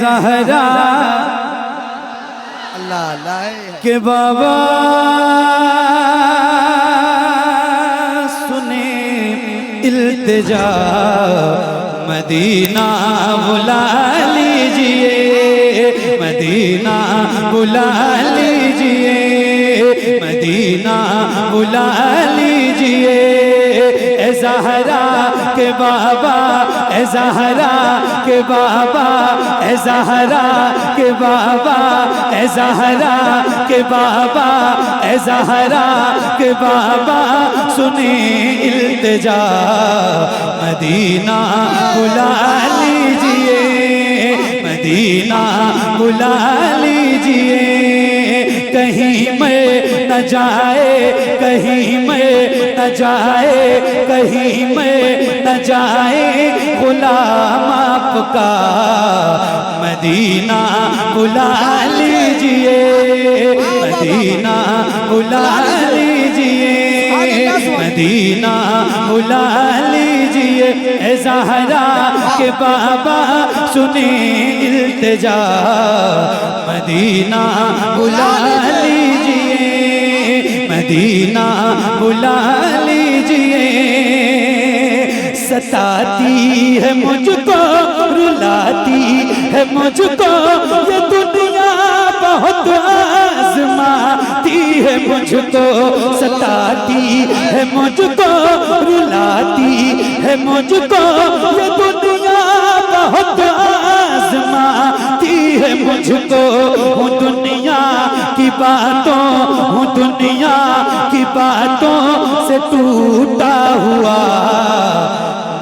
ज़हरा अल्लाह अल्लाह के बाबा सुने इल्तिजा, मदीना बुला लीजिए, मदीना बुला लीजिए, मदीना बुला लीजिए। ए ज़हरा के बाबा, ए ज़हरा के बाबा, ए ज़हरा के बाबा, ए ज़हरा के बाबा, ए ज़हरा के बाबा सुने इल्तिजा, मदीना बुला लीजिए, मदीना बुला लीजिए। कहीं मैं न जाए, कहीं मैं न जाए, कहीं मैं न जाए गुलाम आपका, मदीना बुला लीजिए, मदीना बुला लीजिए, मदीना बुला लीजिए। ए ज़हरा के बाबा सुने इल्तिजा, मदीना बुला लीजिए, मदीना बुला लीजिए। सताती है मुझको, रुलाती है मुझको ये दुनिया, बहुत आज़माती है मुझको, सताती है मुझको, रुलाती है मुझको ये दुनिया, बहुत आज़माती है मुझको। हूँ दुनिया की बातों, हूँ दुनिया की बातों से टूटा हुआ,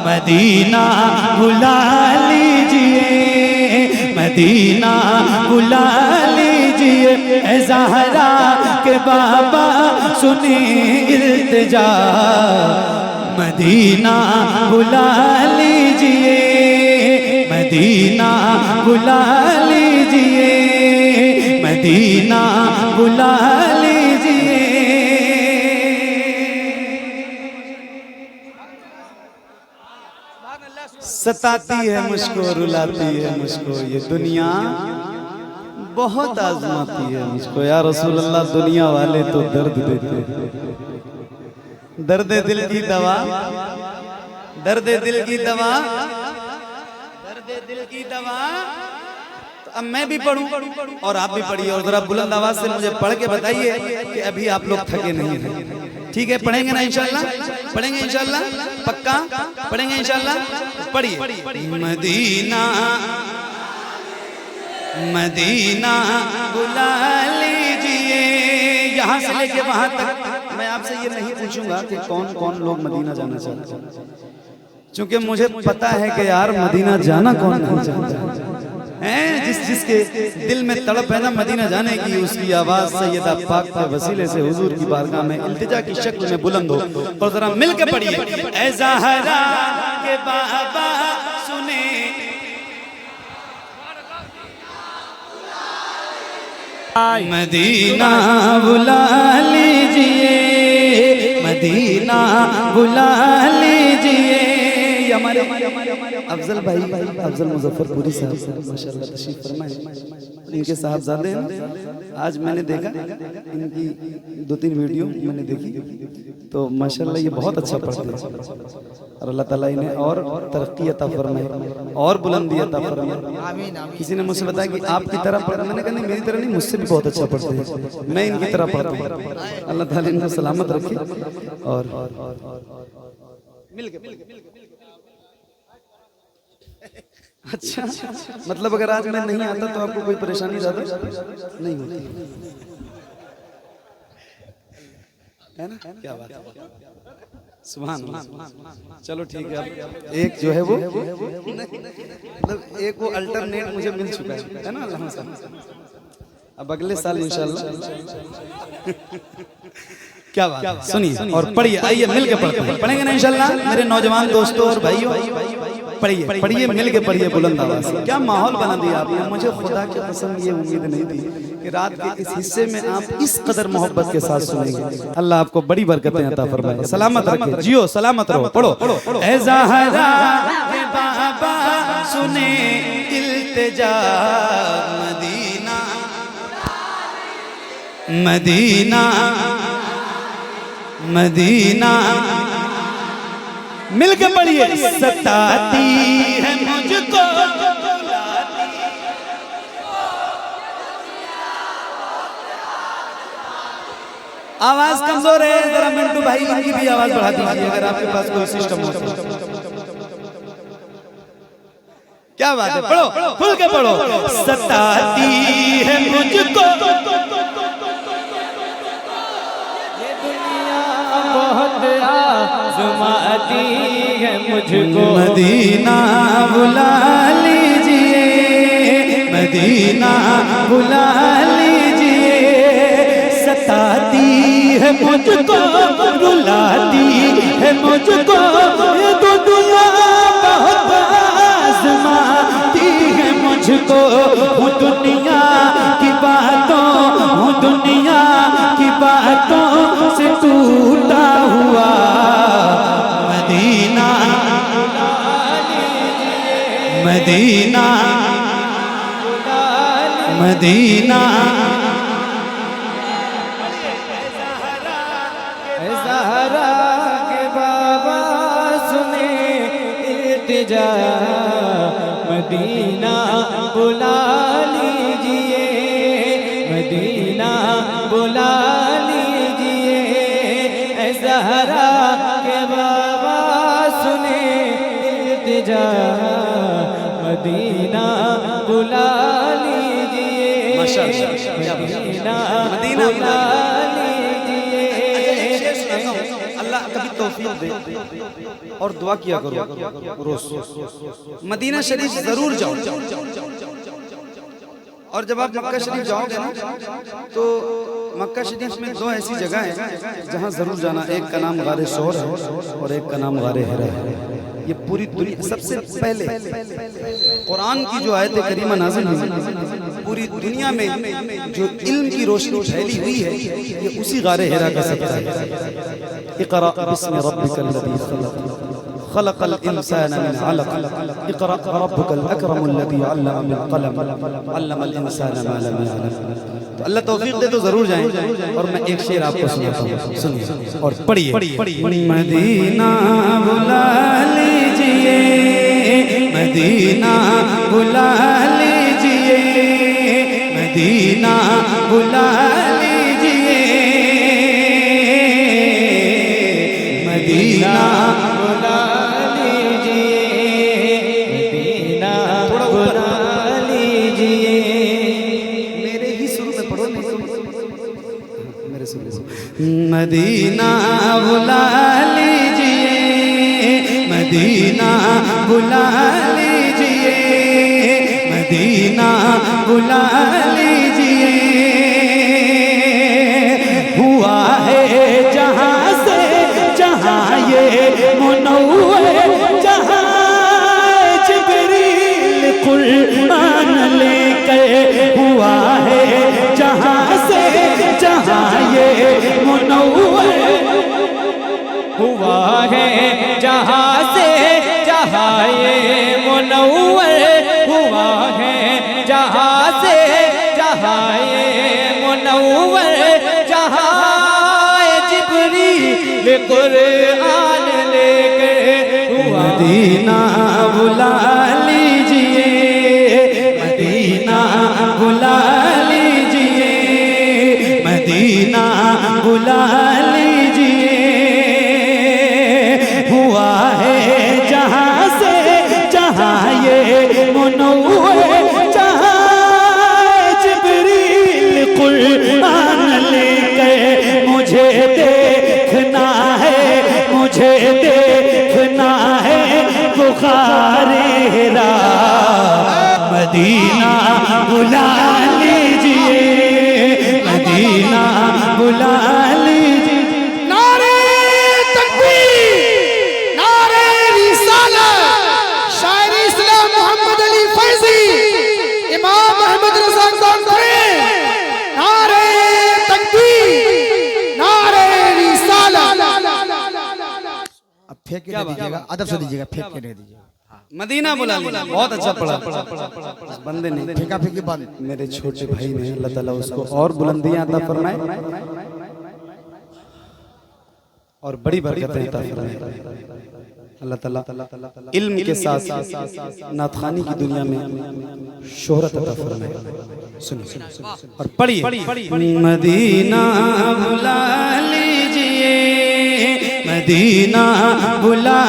मदीना बुला लीजिए, मदीना बुला लीजिए। ए ज़हरा के बाबा सुने इल्तिजा, मदीना बुला लीजिए, मदीना बुला लीजिए, मदीना बुला लीजिए। सताती है मुझको, रुलाती है मुझको ये दुनिया, बहुत आजमाती है मुझको। या रसूल अल्लाह, दुनिया वाले तो दर्द देते, दर्द दिल की दवा, दर्द दिल की दवा, दर्द दिल की दवा। तो अब मैं भी पढ़ूं और आप भी पढ़िए, और जरा बुलंद आवाज से मुझे पढ़ के बताइए कि अभी आप लोग थके नहीं हैं। ठीक है, पढ़ेंगे ना इंशाल्लाह? पढ़ेंगे इंशाल्लाह? पक्का पढ़ेंगे इंशाल्लाह? पढ़िए। मदीना मदीना बुला लीजिए। यहाँ से लेके वहां तक मैं आपसे ये नहीं पूछूंगा कि कौन कौन लोग मदीना जाना चाहते हैं, क्योंकि मुझे पता है कि यार मदीना जाना कौन नहीं चाहता है। जिसके दिल में तड़प है ना मदीना जाने की, उसकी आवाज सैयदा पाक के वसीले से हुजूर की बारगाह में इल्तिजा की शक्ल में बुलंद हो। और जरा मिल के पढ़िए, ऐ ज़हरा के बाबा सुने, मदीना बुला लीजिए, मदीना बुला लीजिए। हमारे अफजल भाई, अफजल मुजफ्फरपुरी साहब माशाल्लाह तशरीफ फरमाए, इनके साहबजादे हैं। आज मैंने देखा इनकी 2-3 वीडियो मैंने देखी, तो माशाल्लाह ये बहुत अच्छा पढ़ते हैं और अल्लाह ताला इन्हें और तरक्की अता फरमाए और बुलंदी अता फरमाए। आमीन आमीन। किसी ने मुझसे बताया कि आपकी तरह पढ़, मैंने कहा नहीं, मेरी तरह नहीं, मुझसे भी बहुत अच्छा पढ़ते हैं, मैं इनकी तरह पढ़ता हूँ। अल्लाह ताला इनको सलामत रखे। और अच्छा, मतलब अगर आज मैं नहीं आता तो आपको कोई परेशानी ज्यादा नहीं होती है ना? क्या बात है, सुभान अल्लाह। चलो ठीक है, अब एक जो है वो मतलब एक वो अल्टरनेट मुझे मिल चुका है ना अल्लाह से। अब अगले साल इंशाल्लाह क्या बात, सुनिए और पढ़िए। आइए मिल के पढ़ते हैं, पढ़ेंगे ना इंशाल्लाह मेरे नौजवान दोस्तों और भाइयों? पढ़िए पढ़िए, मिल के पढ़िए बुलंद आवाज से। क्या माहौल बना दिया आपने, मुझे खुदा की कसम ये उम्मीद नहीं थी कि रात के इस हिस्से में आप इस कदर मोहब्बत के साथ सुनेंगे। अल्लाह आपको बड़ी बरकतें अता फरमाए, सलामत रखे, जियो सलामत रहो। पढ़ो, ऐ ज़हरा के बाबा सुने इल्तिजा मदीना मदीना मदीना मिलके पढ़िए। सताती है मुझको आवाज कमजोर है, जरा मिंटू भाई की भी आवाज बढ़ा दीजिए अगर आपके पास कोई सिस्टम हो। क्या बात है, पढ़ो खुल के पढ़ो। सताती है मुझको ये दुनिया बहुत आज़माती है मुझको। मदीना बुला लीजिए मदीना बुला लीजिए। सताती है मुझको रुलाती है मुझको ये दुनिया बहुत आज़माती है मुझको। हूँ दुनिया की बातों हूँ दुनिया की बातों से टूटा हुआ। मदीना मदीना मदीना ज़हरा के बाबा सुने इल्तिजा मदीना बुला लीजिए मदीना बुला लीजिए। ज़हरा के बाबा सुने इल्तिजा मदीना बुला लीजिए मदीना बुला अल्लाह कभी तौफीक दे और दुआ किया करो रोज मदीना शरीफ जरूर जाओ। और जब आप मक्का शरीफ जाओगे ना तो मक्का शरीफ में दो ऐसी जगह है जहाँ जरूर जाना। एक का नाम गारे शोर है और एक का नाम गारे हिरा है। ये पूरी दुनिया सबसे पहले कुरान की जो आयत करीमा नाज़िल हुई पूरी दुनिया में जो इल्म की रोशनी फैली हुई है ये उसी गारे हिरा का सबसे है। इक़रा बिस्मि रब्बिकल लज़ी खलक़ खलक़ल इंसाना मिन अलक़ इक़रा रब्बुकल अकरमुल लज़ी अल्लम बिल क़लम अल्लमल इंसाना मा लम यअलम। तो अल्लाह तौफीक दे तो जरूर जाएं। और मैं एक शेर आपको सुनाता हूँ, सुनिए और पढ़िए। मदीना बुला लीजिए मदीना बुला लीजिए मदीना बुला लीजिए मदीना बुला लीजिए मदीना बुला लीजिए। मेरे ही सुर में पढ़ो मेरे सुर में। मदीना बुला लीजिए मदीना बुला लीजिए मदीना बुला लीजिए। हुआ है जहाँ से जहाँ ये मुनव्वर जहाँ जिब्रील कुरान लेकर हुआ है जहाँ से जहाँ ये मुनव्वर हुआ है जहाँ से जहाँ ये मुनव्वर हुआ है जहाँ से जहाँ ये मुनव्वर जहाँ जिब्रील कुरान लेकर हुआ। मदीना बुला लीजिए मदीना बुला लीजिए मदीना बुला लीजिए। हुआ है जहाँ से जहाँ ये मुनव्वर जहाँ जिब्रील कुरान लेकर मुझे देखना है बुखारे हिरा मदीना बुला लीजिए मदीना बुला लीजिए। नारे तकबीर नारे रिसालत शायर इस्लाम मोहम्मद अली फैजी इमाम अहमद रज़ा ग़ानफ़ी। नारे तकबीर नारे रिसालत। अब फेंक के दे दीजिएगा, अदब से दीजिएगा, फेंक के दे दीजिएगा। मदीना बुला लिया, बहुत अच्छा पढ़ा। उस बंदे ने फेंका फेंकी बंद। मेरे छोटे भाई ने अल्लाह ताला उसको और बुलंदियां अता फरमाए और बड़ी बरकतें अता फरमाए। अल्लाह ताला इल्म के साथ नातखानी की दुनिया में शोहरत अता फरमाए। सुनिए और पढ़िए। मदीना बुला लीजिए, मदीना बुला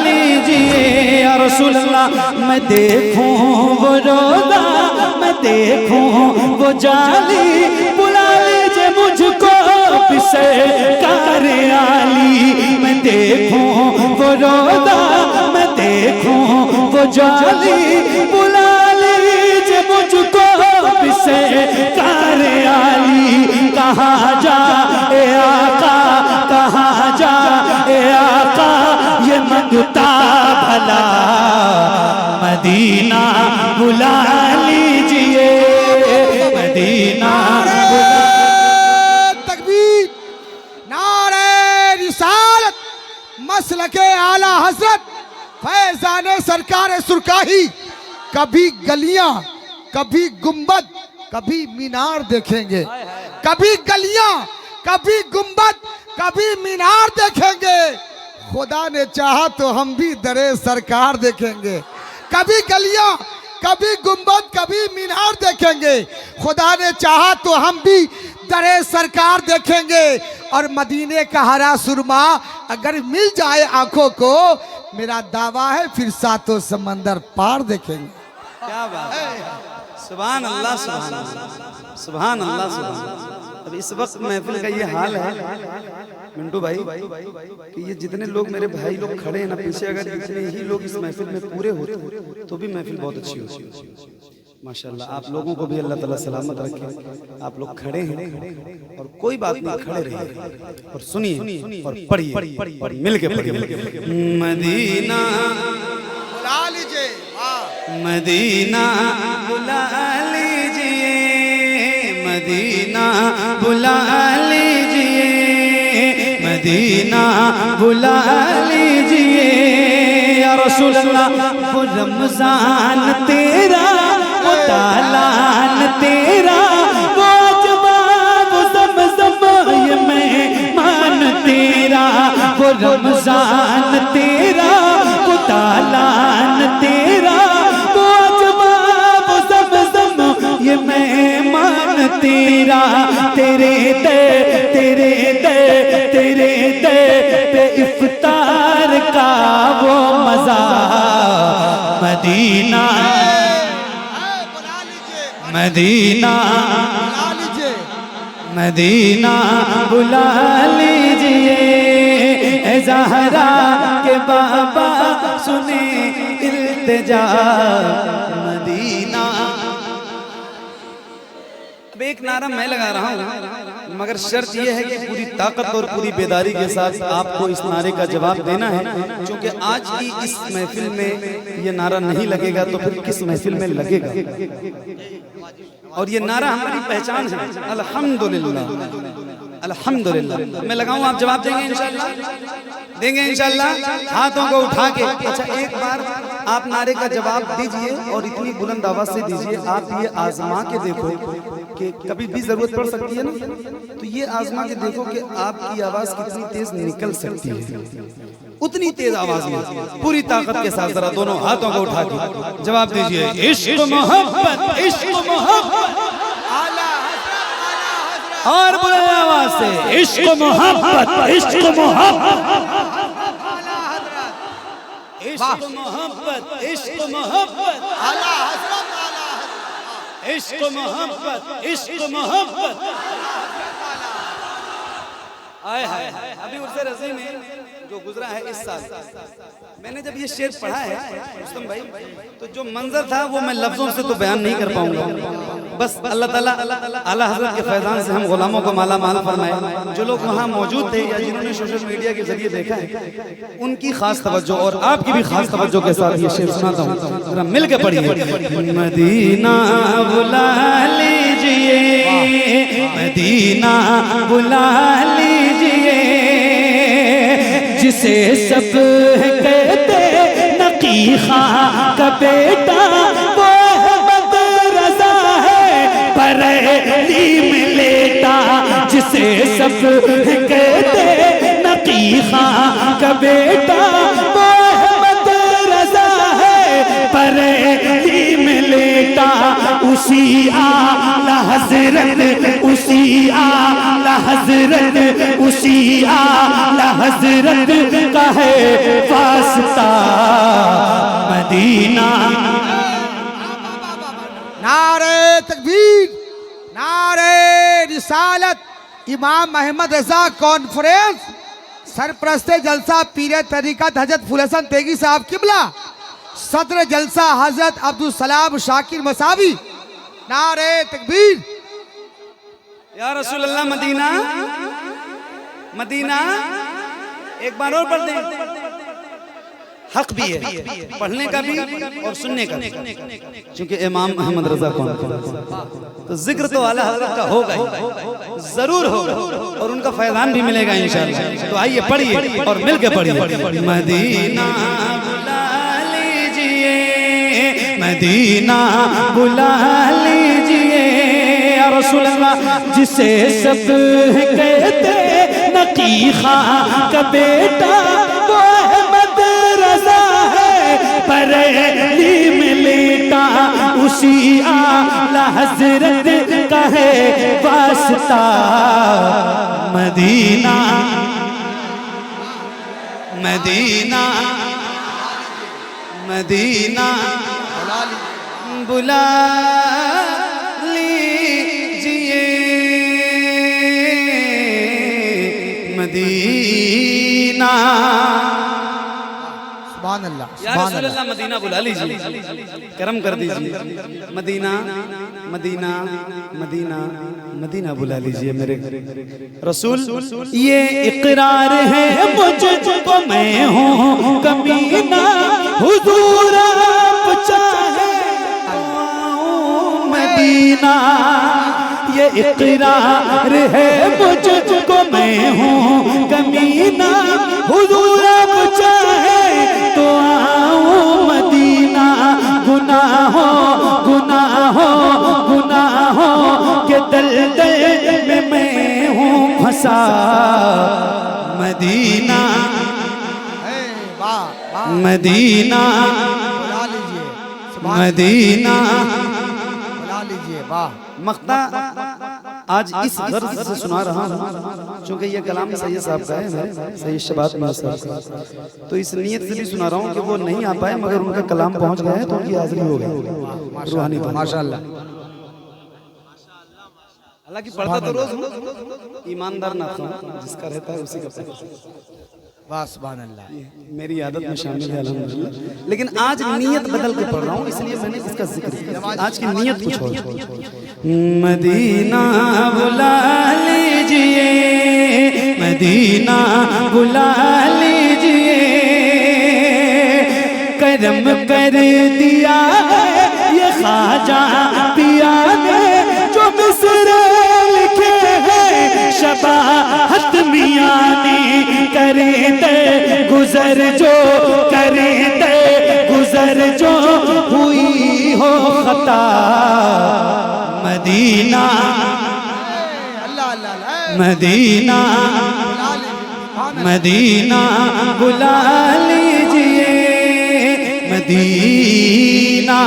लीजिए या रसूल अल्लाह। मैं देखूं वो रोज़ा, मैं देखूं वो जाली, बुला लीजिए मुझको पिसे कार आली। मैं देखूं वो रोज़ा, मैं देखूं वो जाली, बुला लीजिए मुझको पिसे कार आली। कहाँ जा ए आका, कहाँ जा ए आका, ये मंगता भला मदीना बुला लीजिए, मदीना बुला। तकबीर, नारे रिसालत, मसलके आला हजरत फैजाने सरकार सुरकाही। कभी गलियां, कभी गुंबद, कभी मीनार देखेंगे। कभी गलियां, कभी गुंबद, कभी मीनार देखेंगे। खुदा ने चाहा तो हम भी दरे सरकार देखेंगे। कभी गलियां, कभी गुंबद, कभी मीनार देखेंगे। खुदा ने चाहा तो हम भी दरे सरकार देखेंगे। और मदीने का हरा सुरमा अगर मिल जाए आंखों को, मेरा दावा है फिर सातों समंदर पार देखेंगे। क्या बात है, सुभान अल्लाह, सुभान अल्लाह, सुभान अल्लाह, सुभान अल्लाह। अब इस वक्त महफिल का ये हाल है मिंटू भाई कि ये जितने लोग मेरे भाई लोग खड़े हैं ना पीछे, अगर इतने ही लोग इस महफिल में पूरे होते तो भी महफिल बहुत अच्छी होती। माशाल्लाह, आप लोगों को भी अल्लाह ताला सलामत रखे। आप लोग खड़े हैं और कोई बात नहीं, खड़े रहिए और सुनिए और पढ़िए और मिलके पढ़िए। मदीना बुला लीजिए, मदीना बुला लीजिए, मदीना बुला लीजिए, मदीना बुला लीजिए या रसूल अल्लाह। वो रमजान तेरा, वो तालान तेरा, वो जवाब ज़म-ज़म ये मेहमान तेरा। वो रमजान तेरा, वो तालान तेरा, वो जवाब ज़म-ज़म ये मेहमान तेरा। तेरे दे, तेरे दे, तेरे दे पे इफ्तार का वो मजा मदीना, मदीना, मदीना बुला लीजिए। ए ज़हरा के बाबा सुने इल्तिजा मदीना। अब एक नारा मैं लगा रहा हूँ, मगर शर्त यह है कि पूरी ताकत और पूरी बेदारी के साथ आपको इस नारे का जवाब देना है। क्योंकि आज की इस महफिल में ये नारा नहीं लगेगा तो फिर किस महफिल में लगेगा। और ये नारा हमारी पहचान है, अल्हम्दुलिल्लाह, अल्हम्दुलिल्लाह। मैं लगाऊं, आप जवाब देंगे इंशाल्लाह, देंगे इंशाल्लाह, हाथों को उठा के। अच्छा, एक बार आप नारे का जवाब दीजिए और इतनी बुलंद आवाज से दीजिए। आप ये आजमा के देखो कि कभी भी जरूरत पड़ सकती है ना, तो ये आजमा के देखो कि आपकी आवाज कितनी तेज निकल सकती है। उतनी तेज आवाज में पूरी ताकत के साथ जरा दोनों हाथों को उठा के जवाब दीजिए। इश्क मोहब्बत, इश्क मोहब्बत, और बुरे आवाज से इश्क मोहब्बत, इश्क मोहब्बत, इश्क मोहब्बत, इश्क मोहब्बत, इश्क मोहब्बत, इश्क मोहब्बत। आए हाय, अभी उर्से रज़ी में जो गुजरा है इस साल, मैंने जब ये शेर पढ़ा है रुस्तम भाई, तो जो मंजर था वो मैं लफ्जों से तो बयान नहीं कर पाऊंगा। बस अल्लाह ताला आला हज़रत के फैज़ान से हम गुलामों को माला माल फरमाए। जो लोग वहाँ मौजूद थे या जिन्होंने सोशल मीडिया के जरिए देखा है, उनकी खास तवज्जो और आपकी भी खास तवज्जो के साथ ये शेर सुनाता हूँ, जरा मिल के पढ़िए। मदीना बुला लीजिए, मदीना बुला लीजिए, जिसे सब कहते नकी का बेटा वो अहमद रजा है, बरेली में लेटा जिसे सब कहते नकी खां का बेटा वो अहमद रजा है, बरेली में लेटा उसी आला हजरत, उसी आला हजरत, उसी आला हजरत का है वास्ता मदीना। नारे तकबीर, नारे रिसालत। इमाम अहमद रजा कॉन्फ्रेंस, सरप्रस्ते जलसा पीरे तरीक़त हजरत फूल हसन तेगी साहब किबला, सदर जलसा हजरत अब्दुल सलाम शाकिर मसावी। नारे तकबीर। या रसूल अल्लाह मदीना, मदीना एक बार और पढ़ दें। हक भी है पढ़ने का भी और सुनने का भी, क्योंकि इमाम अहमद रजा कौन, तो जिक्र तो आला हज़रत का होगा ही, जरूर होगा और उनका फैज़ान भी मिलेगा इंशाअल्लाह। तो आइए पढ़िए और मिलके पढ़िए। मदीना बुला लीजिए, मदीना बुला लीजिए या रसूल अल्लाह, जिसे सब कहते नकी खां का बेटा वो अहमद रजा है, बरेली में लेटा उसी आला हजरत का है वास्ता मदीना, मदीना, मदीना बुला लीजिए, मदीना। सुभान अल्लाह, या रसूल अल्लाह मदीना बुला लीजिए, करम कर दीजिए। मदीना, मदीना, मदीना, मदीना बुला लीजिए मेरे रसूल। ये इकरार है मुझको मैं हूँ कमीना, हुजूर आप चाहे मदीना। ये इकरार है मुझको मैं हूँ कमीना, हुजूर आप चाहे तो आऊं मदीना। गुनाहों गुनाहों गुनाहों के दलदल में मैं हूँ फंसा मदीना, मदीना, बुला लीजिए, मदीना। बुला लीजिए। वाह। मक्ता आज इस गर्ज से सुना रहा हूँ क्योंकि ये कलाम सैयद साहब का है, सैयद शबाब साहब का, तो इस नीयत से भी सुना रहा हूँ कि वो नहीं आ पाए मगर उनका कलाम पहुँच गया है तो उनकी हाजिरी हो गई रूहानी। माशाअल्लाह। हालांकि पढ़ता तो रोज हूँ, ईमानदार ना था जिसका रहता है उसी का पढ़ता। वाह सुभान अल्लाह। मेरी आदत में शामिल है अल्हम्दुलिल्लाह, लेकिन आज नीयत बदल के पढ़ रहा हूँ इसलिए मैंने इसका जिक्र किया। आज की नीयत कुछ और। मदीना बुला लीजिए, मदीना बुला लीजिए, करम कर दिया ये ख्वाजा पिया ने जो मिस्र लिखे हैं, शबाहत मियां ने करे दे गुजर जो, करे दे गुजर जो हुई हो खता मदीना, अल्लाह अल्लाह। मदीना, मदीना बुला लीजिए, मदीना।